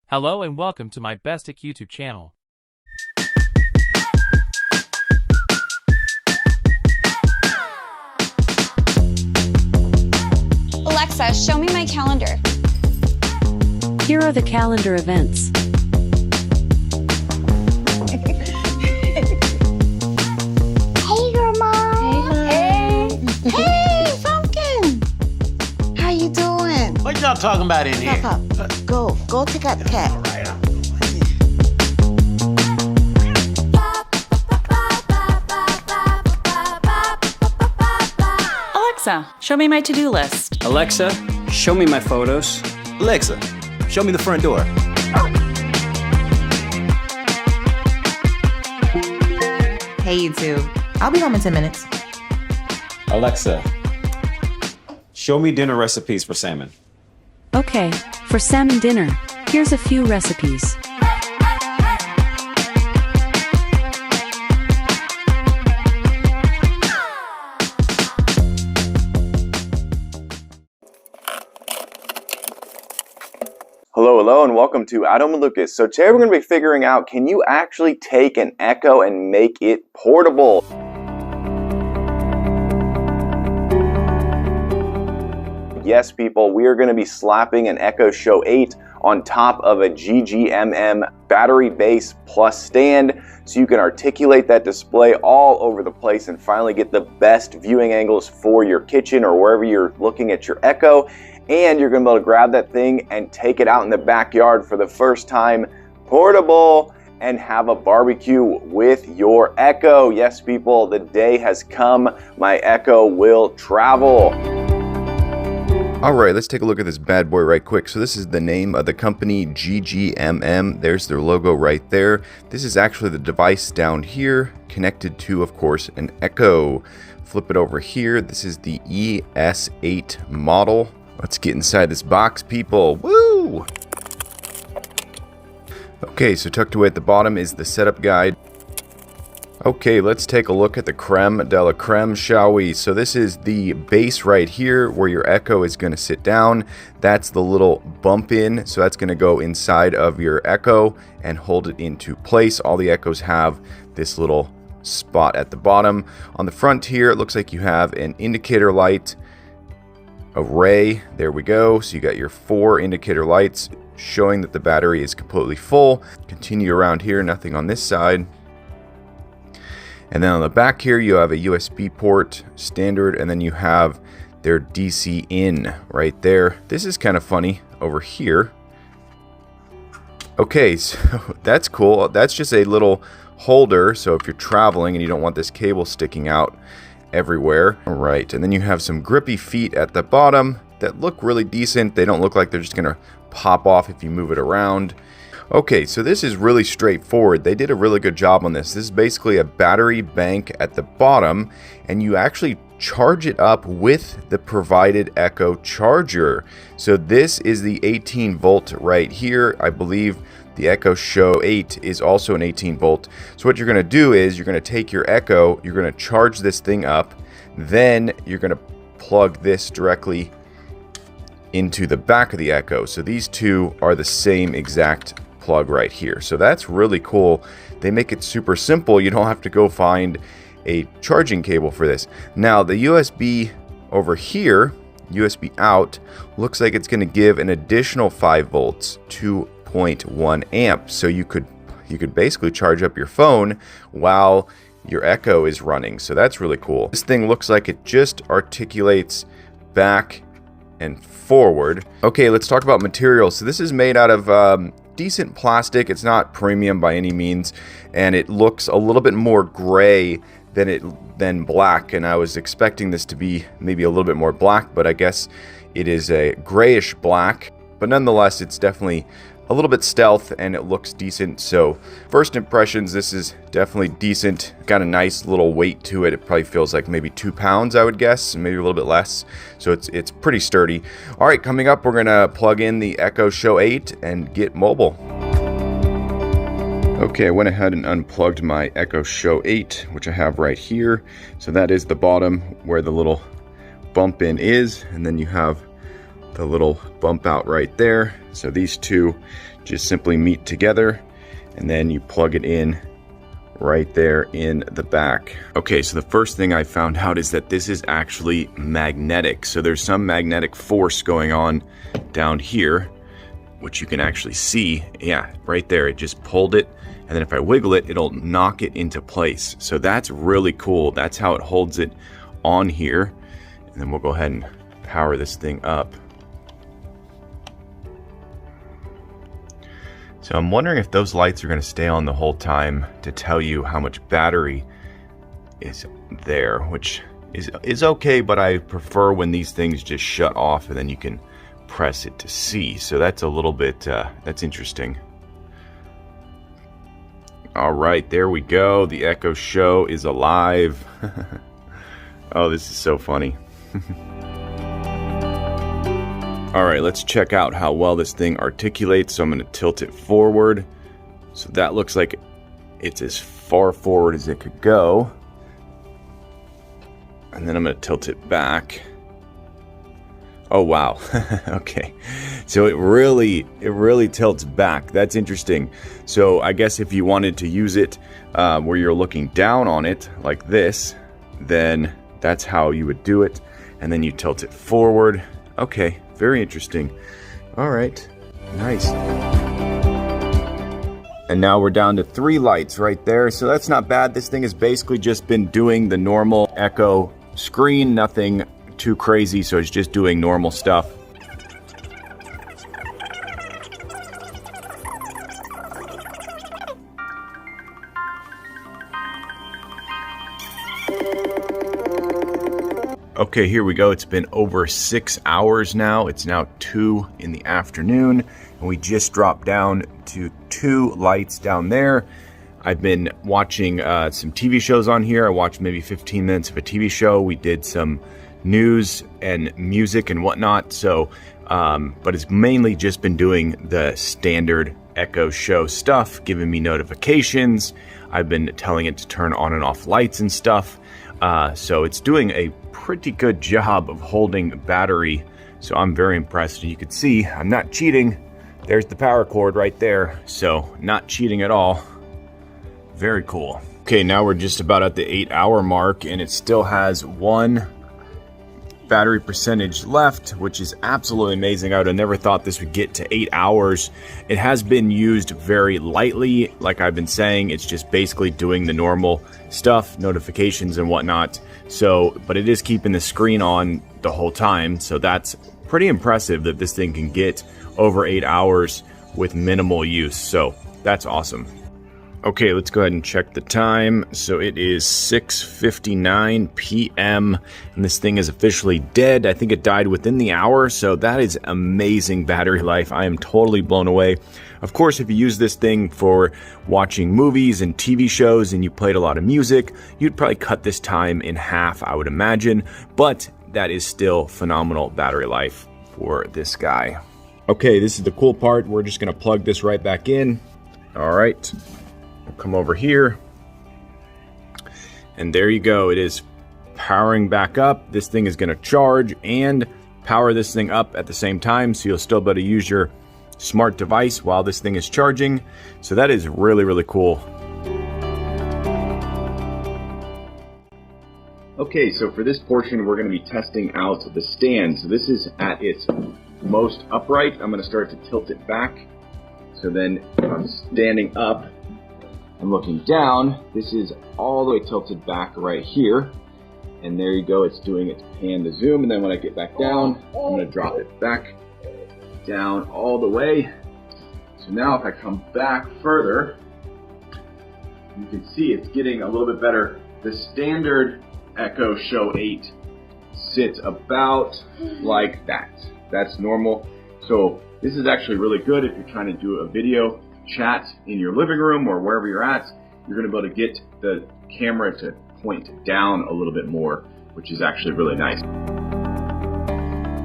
Hello and welcome to my Bestic YouTube channel. Alexa, show me my calendar. Here are the calendar events. Hey, girl, mom. Hey. Hey, Pumpkin. How you doing? What y'all talking about in here? Pop, go take out the cat. All right. Alexa, show me my to-do list. Alexa, show me my photos. Alexa, show me the front door. Hey, you two. I'll be home in 10 minutes. Alexa, show me dinner recipes for salmon. Okay, for salmon dinner, here's a few recipes. Hello, and welcome to Adam and Lucas. So today we're going to be figuring out, can you actually take an Echo and make it portable? Yes, people, we are going to be slapping an Echo Show 8 on top of a GGMM battery base plus stand so you can articulate that display all over the place and finally get the best viewing angles for your kitchen or wherever you're looking at your Echo. And you're going to be able to grab that thing and take it out in the backyard for the first time, portable, and have a barbecue with your Echo. Yes, people, the day has come. My Echo will travel. All right, let's take a look at this bad boy right quick. So this is the name of the company, GGMM. There's their logo right there. This is actually the device down here, connected to, of course, an Echo. Flip it over here. This is the ES8 model. Let's get inside this box, people. Woo! Okay, so tucked away at the bottom is the setup guide. Okay, let's take a look at the creme de la creme, shall we? So this is the base right here where your Echo is going to sit down. That's the little bump in, so that's going to go inside of your Echo and hold it into place. All the Echoes have this little spot at the bottom. On the front here, it looks like you have an indicator light array. There we go. So you got your 4 indicator lights showing that the battery is completely full. Continue around here, nothing on this side. And then on the back here you have a USB port standard, and then you have their DC in right there. This is kind of funny over here. Okay, so that's cool. That's just a little holder, so if you're traveling and you don't want this cable sticking out everywhere. All right, and then you have some grippy feet at the bottom that look really decent. They don't look like they're just gonna pop off if you move it around. Okay, so this is really straightforward. They did a really good job on this. This is basically a battery bank at the bottom, and you actually charge it up with the provided Echo charger. So this is the 18 volt right here. I believe the Echo Show 8 is also an 18 volt. So what you're going to do is you're going to take your Echo, you're going to charge this thing up, then you're going to plug this directly into the back of the Echo. So these two are the same exact plug right here. So that's really cool. They make it super simple. You don't have to go find a charging cable for this. Now the USB over here, USB out, looks like it's going to give an additional 5 volts, 2.1 amps. So you could basically charge up your phone while your Echo is running. So that's really cool. This thing looks like it just articulates back and forward. Okay, let's talk about materials. So this is made out of decent plastic. It's not premium by any means, and it looks a little bit more gray than black, and I was expecting this to be maybe a little bit more black, but I guess it is a grayish black. But nonetheless, it's definitely a little bit stealth and it looks decent. So first impressions, this is definitely decent. Got a nice little weight to it. It probably feels like maybe 2 pounds, I would guess, maybe a little bit less. So it's pretty sturdy. All right, coming up, we're gonna plug in the Echo Show 8 and get mobile. Okay, I went ahead and unplugged my Echo Show 8, which I have right here. So that is the bottom where the little bump in is, and then you have the little bump out right there. So these two just simply meet together, and then you plug it in right there in the back. Okay, so the first thing I found out is that this is actually magnetic. So there's some magnetic force going on down here, which you can actually see. Yeah, right there, it just pulled it. And then if I wiggle it, it'll knock it into place. So that's really cool. That's how it holds it on here. And then we'll go ahead and power this thing up. So I'm wondering if those lights are going to stay on the whole time to tell you how much battery is there, which is okay, but I prefer when these things just shut off and then you can press it to see. So that's a little bit, that's interesting. All right, there we go. The Echo Show is alive. Oh, this is so funny. All right, let's check out how well this thing articulates. So I'm going to tilt it forward. So that looks like it's as far forward as it could go. And then I'm going to tilt it back. Oh, wow. Okay. So it really tilts back. That's interesting. So I guess if you wanted to use it where you're looking down on it like this, then that's how you would do it. And then you tilt it forward. Okay. Very interesting. All right. Nice. And now we're down to 3 lights right there. So that's not bad. This thing has basically just been doing the normal Echo screen, nothing too crazy. So it's just doing normal stuff. Okay, here we go. It's been over 6 hours now. It's now 2 in the afternoon, and we just dropped down to 2 lights down there. I've been watching some TV shows on here. I watched maybe 15 minutes of a TV show. We did some news and music and whatnot. So, but it's mainly just been doing the standard Echo Show stuff, giving me notifications. I've been telling it to turn on and off lights and stuff. So it's doing a pretty good job of holding battery. So I'm very impressed. You can see I'm not cheating. There's the power cord right there. So not cheating at all. Very cool. Okay, now we're just about at the 8-hour mark, and it still has 1 battery percentage left, which is absolutely amazing. I would have never thought this would get to 8 hours. It has been used very lightly. Like I've been saying, it's just basically doing the normal stuff, notifications and whatnot. So, but it is keeping the screen on the whole time. So that's pretty impressive that this thing can get over 8 hours with minimal use. So that's awesome. Okay, let's go ahead and check the time. So it is 6:59 p.m. and this thing is officially dead. I think it died within the hour, so that is amazing battery life. I am totally blown away. Of course, if you use this thing for watching movies and TV shows and you played a lot of music, you'd probably cut this time in half, I would imagine, but that is still phenomenal battery life for this guy. Okay, this is the cool part. We're just going to plug this right back in. All right. We'll come over here, and there you go. It is powering back up. This thing is going to charge and power this thing up at the same time, so you'll still be able to use your smart device while this thing is charging. So that is really, really cool. Okay, so for this portion, we're going to be testing out the stand. So this is at its most upright. I'm going to start to tilt it back. So then if I'm standing up, I'm looking down, this is all the way tilted back right here. And there you go, it's doing its pan to zoom. And then when I get back down, I'm gonna drop it back down all the way. So now if I come back further, you can see it's getting a little bit better. The standard Echo Show 8 sits about like that. That's normal. So this is actually really good if you're trying to do a video chat in your living room or wherever you're at. You're going to be able to get the camera to point down a little bit more, which is actually really nice.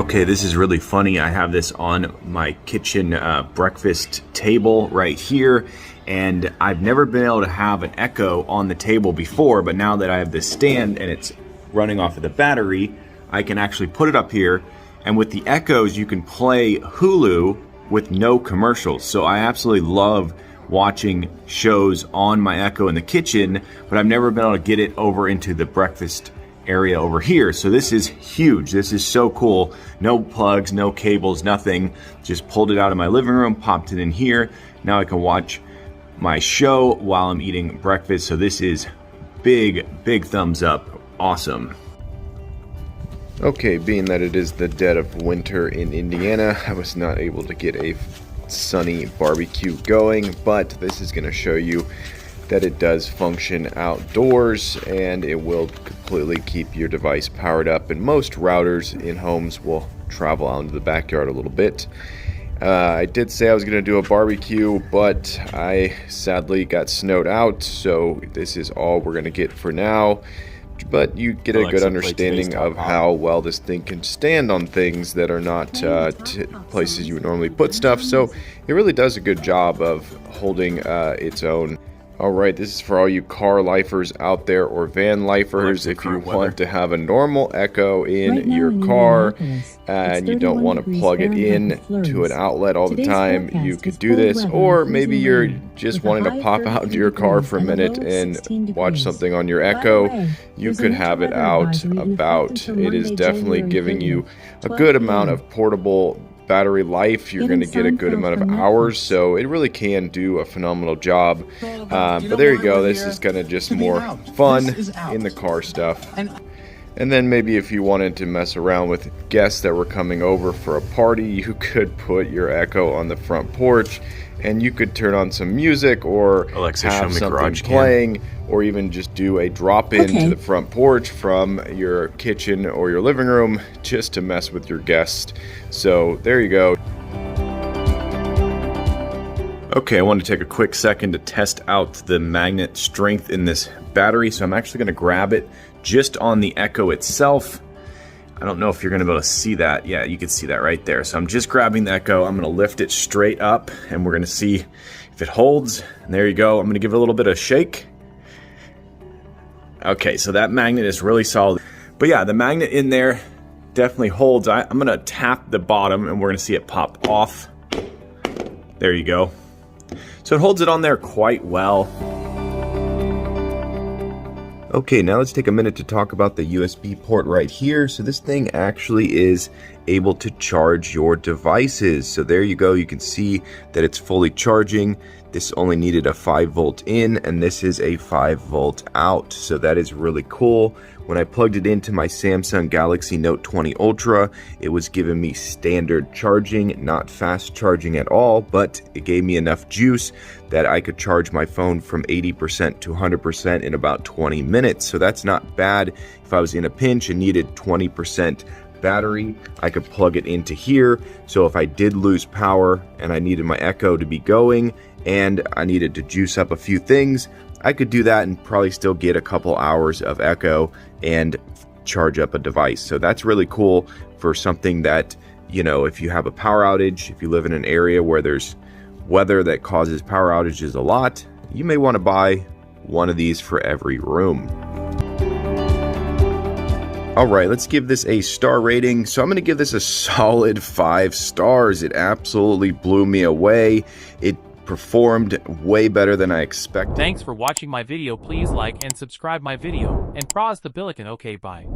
Okay, this is really funny. I have this on my kitchen breakfast table right here, and I've never been able to have an Echo on the table before, but now that I have this stand and it's running off of the battery, I can actually put it up here, and with the Echoes you can play Hulu with no commercials. So I absolutely love watching shows on my Echo in the kitchen, but I've never been able to get it over into the breakfast area over here. So this is huge. This is so cool. No plugs, no cables, nothing. Just pulled it out of my living room, popped it in here. Now I can watch my show while I'm eating breakfast. So this is big thumbs up. Awesome. Okay, being that it is the dead of winter in Indiana, I was not able to get a sunny barbecue going, but this is going to show you that it does function outdoors and it will completely keep your device powered up. And most routers in homes will travel out into the backyard a little bit. I did say I was going to do a barbecue, but I sadly got snowed out, so this is all we're going to get for now. But you get a good understanding of how well this thing can stand on things that are not places you would normally put stuff. So it really does a good job of holding its own. Alright, this is for all you car lifers out there or van lifers. If you want to have a normal Echo in your car and you don't want to plug it in to an outlet all the time, you could do this. Or maybe you're just wanting to pop out into your car for a minute and watch something on your Echo. You could have it out about. It is definitely giving you a good amount of portable battery life. You're going to get a good amount of hours, so it really can do a phenomenal job. But there you go. This is kind of just more fun in the car stuff. And then maybe if you wanted to mess around with guests that were coming over for a party, you could put your Echo on the front porch and you could turn on some music or Alexa, have something playing, or even just do a drop-in to the front porch from your kitchen or your living room just to mess with your guest. So there you go. Okay, I want to take a quick second to test out the magnet strength in this battery. So I'm actually going to grab it just on the Echo itself. I don't know if you're going to be able to see that. Yeah, you can see that right there. So I'm just grabbing the Echo. I'm going to lift it straight up and we're going to see if it holds. And there you go. I'm going to give it a little bit of shake. Okay, so that magnet is really solid. But yeah, the magnet in there definitely holds. I'm going to tap the bottom and we're going to see it pop off. There you go. So it holds it on there quite well. Okay, now let's take a minute to talk about the USB port right here. So this thing actually is able to charge your devices. So there you go. You can see that it's fully charging. This only needed a 5-volt in and this is a 5-volt out. So that is really cool. When I plugged it into my Samsung Galaxy Note 20 Ultra, it was giving me standard charging, not fast charging at all, but it gave me enough juice that I could charge my phone from 80% to 100% in about 20 minutes. So that's not bad. If I was in a pinch and needed 20% battery, I could plug it into here. So if I did lose power and I needed my Echo to be going and I needed to juice up a few things, I could do that and probably still get a couple hours of Echo and charge up a device. So that's really cool for something that, you know, if you have a power outage, if you live in an area where there's weather that causes power outages a lot, you may want to buy one of these for every room. All right, let's give this a star rating. So I'm going to give this a solid 5 stars. It absolutely blew me away. It performed way better than I expected. Thanks for watching my video. Please like and subscribe my video and press the bell icon. Okay, bye.